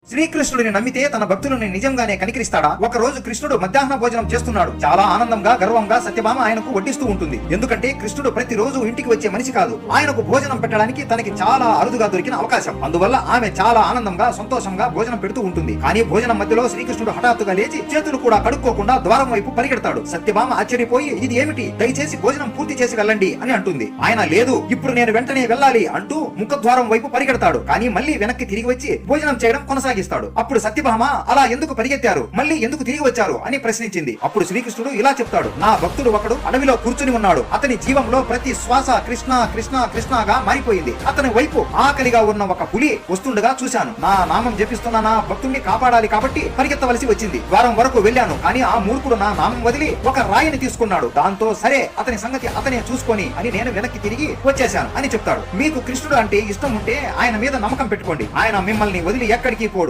శ్రీకృష్ణుడిని నమ్మితే తన భక్తులని నిజంగానే కనికరిస్తాడా? ఒక రోజు కృష్ణుడు మధ్యాహ్న భోజనం చేస్తున్నాడు. చాలా ఆనందంగా గర్వంగా సత్యభామ ఆయనకు వడ్డిస్తూ ఉంటుంది. ఎందుకంటే కృష్ణుడు ప్రతిరోజు ఇంటికి వచ్చే మనిషి కాదు. ఆయనకు భోజనం పెట్టడానికి తనకి చాలా అరుదుగా దొరికిన అవకాశం. అందువల్ల ఆమె చాలా ఆనందంగా సంతోషంగా భోజనం పెడుతూ ఉంటుంది. కానీ భోజనం మధ్యలో శ్రీకృష్ణుడు హఠాత్తుగా లేచి చేతులు కూడా కడుక్కోకుండా ద్వారం వైపు పరిగెడతాడు. సత్యభామ ఆశ్చర్యపోయి, ఇది ఏమిటి, దయచేసి భోజనం పూర్తి చేసి వెళ్ళండి అని అంటుంది. ఆయన, లేదు, ఇప్పుడు నేను వెంటనే వెళ్ళాలి అంటూ ముఖద్వారం వైపు పరిగెడతాడు. కానీ మళ్ళీ వెనక్కి తిరిగి వచ్చి భోజనం చేయడం కొనసాగిస్తాడు. అప్పుడు సత్యభామ, అలా ఎందుకు పరిగెత్తారు, మళ్ళీ ఎందుకు తిరిగి వచ్చారు అని ప్రశ్నించింది. అప్పుడు శ్రీకృష్ణుడు ఇలా చెప్తాడు, నా భక్తుడు ఒకడు అడవిలో కూర్చుని ఉన్నాడు. అతని జీవంలో ప్రతి శ్వాస కృష్ణ కృష్ణ కృష్ణగా మారిపోయింది. అతని వైపు ఆకలిగా ఉన్న ఒక పులి వస్తుండగా చూశాను. నా నామం జపిస్తున్న నా భక్తుడిని కాపాడాలి కాబట్టి పరిగెత్తవలసి వచ్చింది. ద్వారం వరకు వెళ్ళాను, కానీ ఆ మూర్ఖుడు నా నామం వదిలి ఒక రాయిని తీసుకున్నాడు. దాంతో సరే, అతని సంగతి అతనే చూసుకొని అని నేను వెనక్కి తిరిగి వచ్చేశాను అని చెప్తాడు. మీకు కృష్ణుడు అంటే ఇష్టం ఉంటే ఆయన మీద నమ్మకం పెట్టుకోండి. ఆయన మిమ్మల్ని వదిలి ఎక్కడికి పోడు.